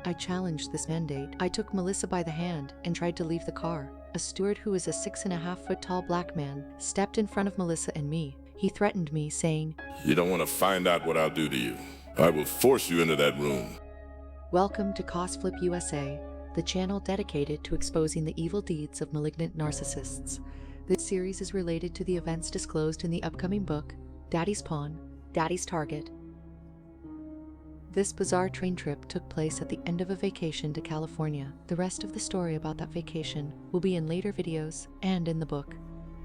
I challenged this mandate. I took Melissa by the hand and tried to leave the car. A steward who was a 6.5-foot tall black man stepped in front of Melissa and me. He threatened me, saying, "You don't want to find out what I'll do to you. I will force you into that room." Welcome to Cosflip USA, the channel dedicated to exposing the evil deeds of malignant narcissists. This series is related to the events disclosed in the upcoming book, Daddy's Pawn, Daddy's Target. This bizarre train trip took place at the end of a vacation to California. The rest of the story about that vacation will be in later videos and in the book.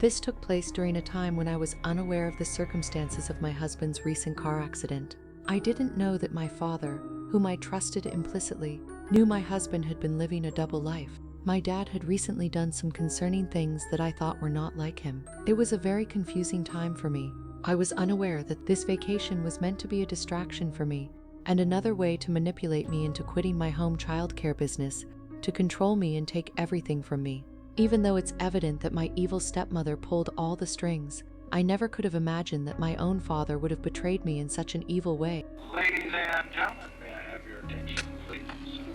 This took place during a time when I was unaware of the circumstances of my husband's recent car accident. I didn't know that my father, whom I trusted implicitly, knew my husband had been living a double life. My dad had recently done some concerning things that I thought were not like him. It was a very confusing time for me. I was unaware that this vacation was meant to be a distraction for me, and another way to manipulate me into quitting my home childcare business, to control me and take everything from me. Even though it's evident that my evil stepmother pulled all the strings, I never could have imagined that my own father would have betrayed me in such an evil way. Ladies and gentlemen, may I have your attention, please?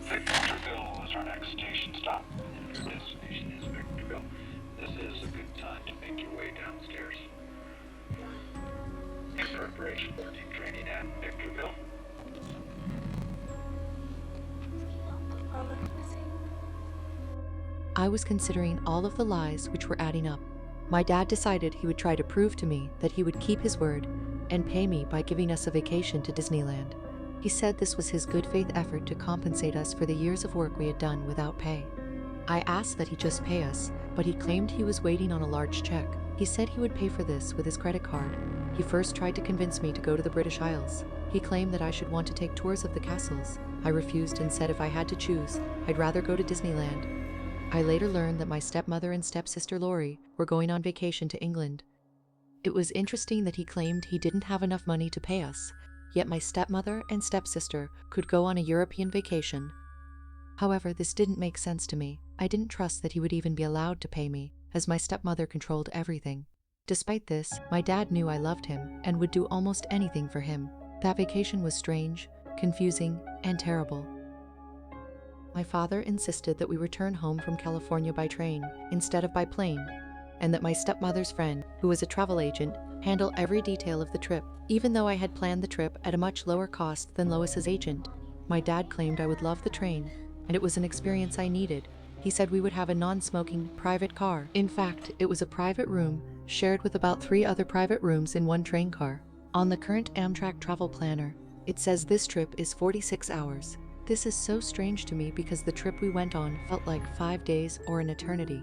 Victorville is our next station stop. Your destination is Victorville. This is a good time to make your way downstairs. In preparation for deep training at Victorville. I was considering all of the lies which were adding up. My dad decided he would try to prove to me that he would keep his word and pay me by giving us a vacation to Disneyland. He said this was his good faith effort to compensate us for the years of work we had done without pay. I asked that he just pay us, but he claimed he was waiting on a large check. He said he would pay for this with his credit card. He first tried to convince me to go to the British Isles. He claimed that I should want to take tours of the castles. I refused and said if I had to choose, I'd rather go to Disneyland. I later learned that my stepmother and stepsister Lori were going on vacation to England. It was interesting that he claimed he didn't have enough money to pay us, yet my stepmother and stepsister could go on a European vacation. However, this didn't make sense to me. I didn't trust that he would even be allowed to pay me, as my stepmother controlled everything. Despite this, my dad knew I loved him and would do almost anything for him. That vacation was strange, confusing, and terrible. My father insisted that we return home from California by train instead of by plane, and that my stepmother's friend, who was a travel agent, handle every detail of the trip, even though I had planned the trip at a much lower cost than Lois's agent. My dad claimed I would love the train, and it was an experience I needed. He said we would have a non-smoking private car. In fact, it was a private room shared with about 3 other private rooms in one train car. On the current Amtrak travel planner, it says this trip is 46 hours. This is so strange to me because the trip we went on felt like 5 days or an eternity.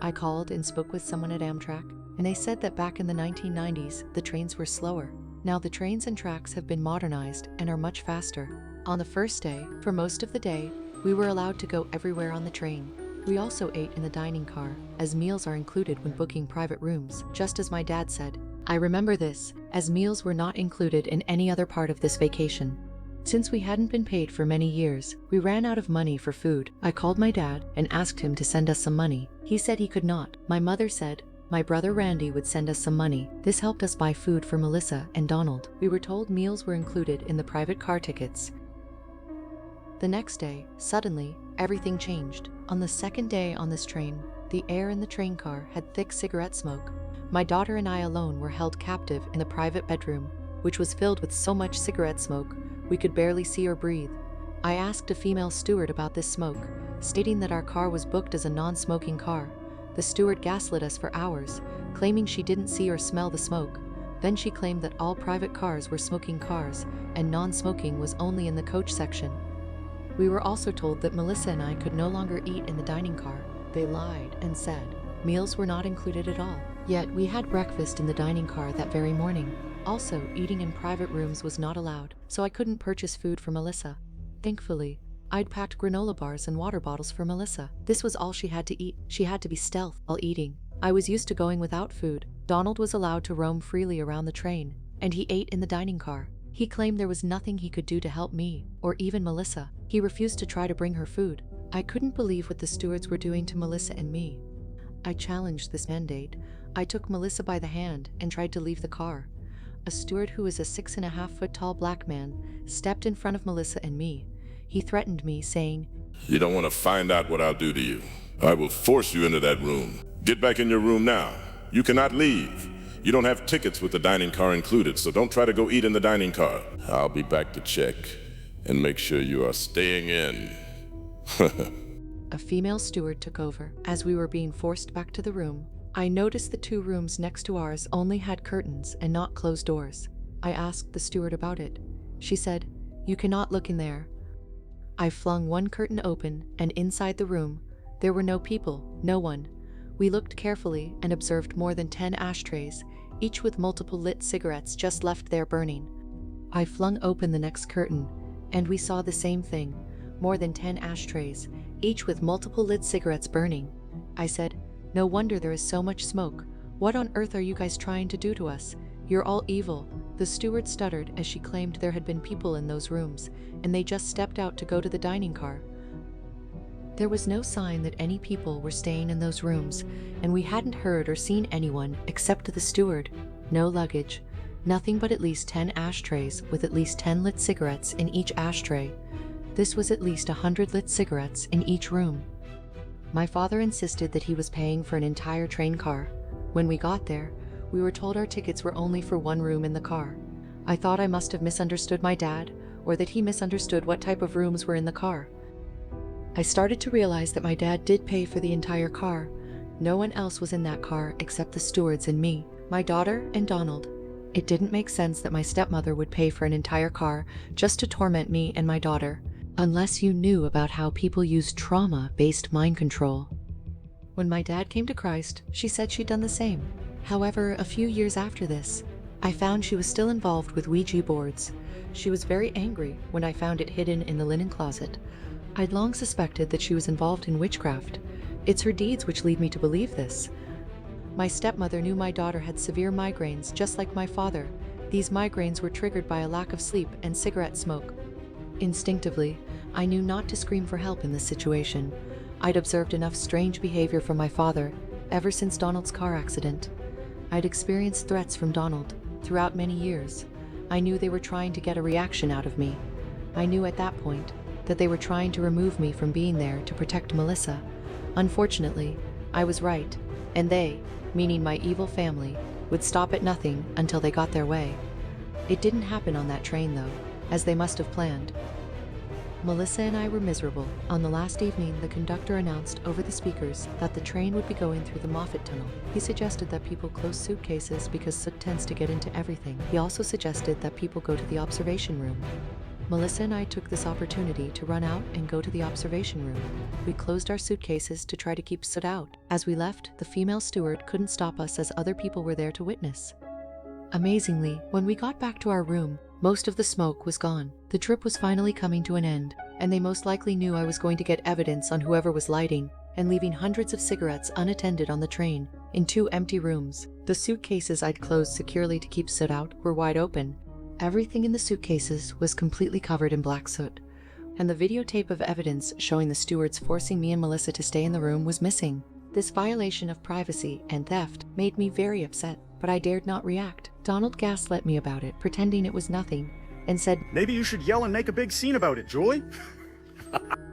I called and spoke with someone at Amtrak, and they said that back in the 1990s, the trains were slower. Now the trains and tracks have been modernized and are much faster. On the first day, for most of the day, we were allowed to go everywhere on the train. We also ate in the dining car, as meals are included when booking private rooms, just as my dad said. I remember this, as meals were not included in any other part of this vacation. Since we hadn't been paid for many years, we ran out of money for food. I called my dad and asked him to send us some money. He said he could not. My mother said my brother Randy would send us some money. This helped us buy food for Melissa and Donald. We were told meals were included in the private car tickets. The next day, suddenly, everything changed. On the second day on this train, the air in the train car had thick cigarette smoke. My daughter and I alone were held captive in the private bedroom, which was filled with so much cigarette smoke we could barely see or breathe. I asked a female steward about this smoke, stating that our car was booked as a non-smoking car. The steward gaslit us for hours, claiming she didn't see or smell the smoke. Then she claimed that all private cars were smoking cars, and non-smoking was only in the coach section. We were also told that Melissa and I could no longer eat in the dining car. They lied and said meals were not included at all. Yet we had breakfast in the dining car that very morning. Also, eating in private rooms was not allowed, so I couldn't purchase food for Melissa. Thankfully, I'd packed granola bars and water bottles for Melissa. This was all she had to eat. She had to be stealth while eating. I was used to going without food. Donald was allowed to roam freely around the train, and he ate in the dining car. He claimed there was nothing he could do to help me, or even Melissa. He refused to try to bring her food. I couldn't believe what the stewards were doing to Melissa and me. I challenged this mandate. I took Melissa by the hand and tried to leave the car. A steward who was a 6.5-foot tall black man stepped in front of Melissa and me. He threatened me, saying, You don't want to find out what I'll do to you. I will force you into that room. Get back in your room now. You cannot leave. You don't have tickets with the dining car included, so don't try to go eat in the dining car. I'll be back to check and make sure you are staying in. A female steward took over. As we were being forced back to the room, I noticed the 2 rooms next to ours only had curtains and not closed doors. I asked the steward about it. She said, "You cannot look in there." I flung one curtain open, and inside the room, there were no people, no one. We looked carefully and observed more than 10 ashtrays, each with multiple lit cigarettes just left there burning. I flung open the next curtain, and we saw the same thing, more than 10 ashtrays, each with multiple lit cigarettes burning. I said, "No wonder there is so much smoke. What on earth are you guys trying to do to us? You're all evil." The steward stuttered as she claimed there had been people in those rooms, and they just stepped out to go to the dining car. There was no sign that any people were staying in those rooms, and we hadn't heard or seen anyone except the steward. No luggage, nothing but at least 10 ashtrays with at least 10 lit cigarettes in each ashtray. This was at least 100 lit cigarettes in each room. My father insisted that he was paying for an entire train car. When we got there, we were told our tickets were only for one room in the car. I thought I must have misunderstood my dad, or that he misunderstood what type of rooms were in the car. I started to realize that my dad did pay for the entire car. No one else was in that car except the stewards and me, my daughter, and Donald. It didn't make sense that my stepmother would pay for an entire car just to torment me and my daughter, unless you knew about how people use trauma-based mind control. When my dad came to Christ, she said she'd done the same. However, a few years after this, I found she was still involved with Ouija boards. She was very angry when I found it hidden in the linen closet. I'd long suspected that she was involved in witchcraft. It's her deeds which lead me to believe this. My stepmother knew my daughter had severe migraines just like my father. These migraines were triggered by a lack of sleep and cigarette smoke. Instinctively, I knew not to scream for help in this situation. I'd observed enough strange behavior from my father ever since Donald's car accident. I'd experienced threats from Donald throughout many years. I knew they were trying to get a reaction out of me. I knew at that point that they were trying to remove me from being there to protect Melissa. Unfortunately, I was right, and they, meaning my evil family, would stop at nothing until they got their way. It didn't happen on that train though, as they must have planned. Melissa and I were miserable. On the last evening, the conductor announced over the speakers that the train would be going through the Moffat Tunnel. He suggested that people close suitcases because soot tends to get into everything. He also suggested that people go to the observation room. Melissa and I took this opportunity to run out and go to the observation room. We closed our suitcases to try to keep soot out. As we left, the female steward couldn't stop us as other people were there to witness. Amazingly, when we got back to our room, most of the smoke was gone. The trip was finally coming to an end, and they most likely knew I was going to get evidence on whoever was lighting and leaving hundreds of cigarettes unattended on the train in 2 empty rooms. The suitcases I'd closed securely to keep soot out were wide open. Everything in the suitcases was completely covered in black soot, and the videotape of evidence showing the stewards forcing me and Melissa to stay in the room was missing. This violation of privacy and theft made me very upset, but I dared not react. Donald gaslit me about it, pretending it was nothing, and said, "Maybe you should yell and make a big scene about it, Julie."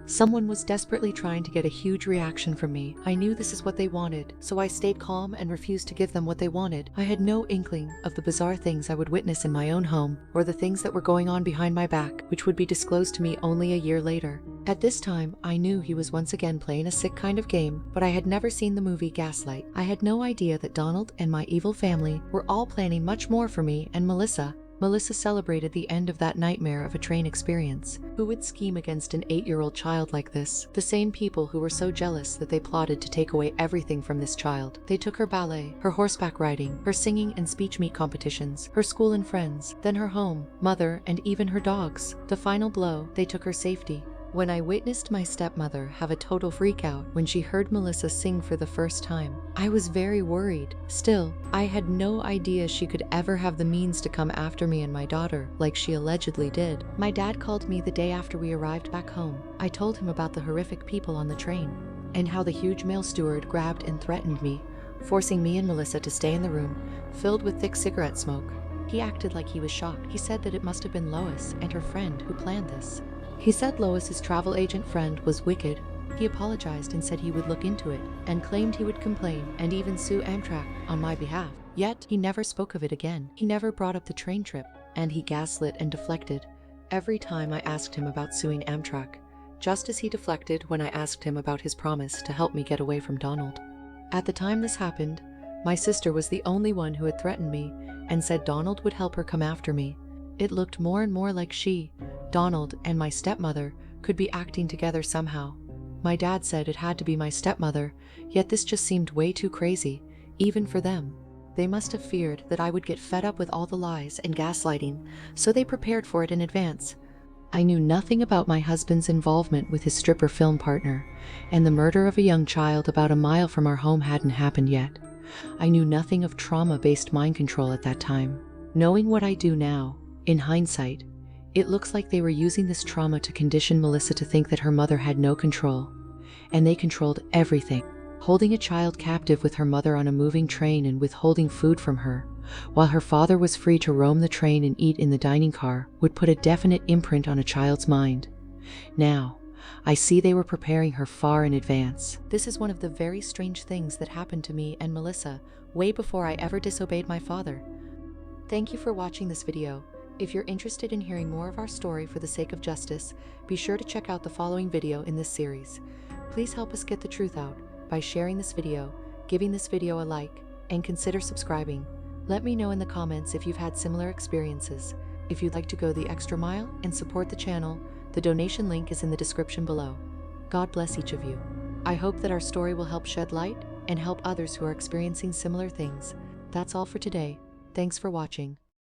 Someone was desperately trying to get a huge reaction from me. I knew this is what they wanted, so I stayed calm and refused to give them what they wanted. I had no inkling of the bizarre things I would witness in my own home, or the things that were going on behind my back, which would be disclosed to me only a year later. At this time, I knew he was once again playing a sick kind of game, but I had never seen the movie Gaslight. I had no idea that Donald and my evil family were all planning much more for me and Melissa. Melissa celebrated the end of that nightmare of a train experience. Who would scheme against an 8-year-old child like this? The same people who were so jealous that they plotted to take away everything from this child. They took her ballet, her horseback riding, her singing and speech meet competitions, her school and friends, then her home, mother, and even her dogs. The final blow, they took her safety. When I witnessed my stepmother have a total freakout when she heard Melissa sing for the first time, I was very worried. Still, I had no idea she could ever have the means to come after me and my daughter, like she allegedly did. My dad called me the day after we arrived back home. I told him about the horrific people on the train, and how the huge male steward grabbed and threatened me, forcing me and Melissa to stay in the room, filled with thick cigarette smoke. He acted like he was shocked. He said that it must have been Lois and her friend who planned this. He said Lois's travel agent friend was wicked. He apologized and said he would look into it, and claimed he would complain and even sue Amtrak on my behalf. Yet, he never spoke of it again. He never brought up the train trip, and he gaslit and deflected every time I asked him about suing Amtrak, just as he deflected when I asked him about his promise to help me get away from Donald. At the time this happened, my sister was the only one who had threatened me and said Donald would help her come after me. It looked more and more like she, Donald, and my stepmother could be acting together somehow. My dad said it had to be my stepmother, yet this just seemed way too crazy, even for them. They must have feared that I would get fed up with all the lies and gaslighting, so they prepared for it in advance. I knew nothing about my husband's involvement with his stripper film partner, and the murder of a young child about a mile from our home hadn't happened yet. I knew nothing of trauma-based mind control at that time. Knowing what I do now, in hindsight, it looks like they were using this trauma to condition Melissa to think that her mother had no control, and they controlled everything. Holding a child captive with her mother on a moving train and withholding food from her, while her father was free to roam the train and eat in the dining car, would put a definite imprint on a child's mind. Now, I see they were preparing her far in advance. This is one of the very strange things that happened to me and Melissa way before I ever disobeyed my father. Thank you for watching this video. If you're interested in hearing more of our story for the sake of justice, be sure to check out the following video in this series. Please help us get the truth out by sharing this video, giving this video a like, and consider subscribing. Let me know in the comments if you've had similar experiences. If you'd like to go the extra mile and support the channel, the donation link is in the description below. God bless each of you. I hope that our story will help shed light and help others who are experiencing similar things. That's all for today. Thanks for watching.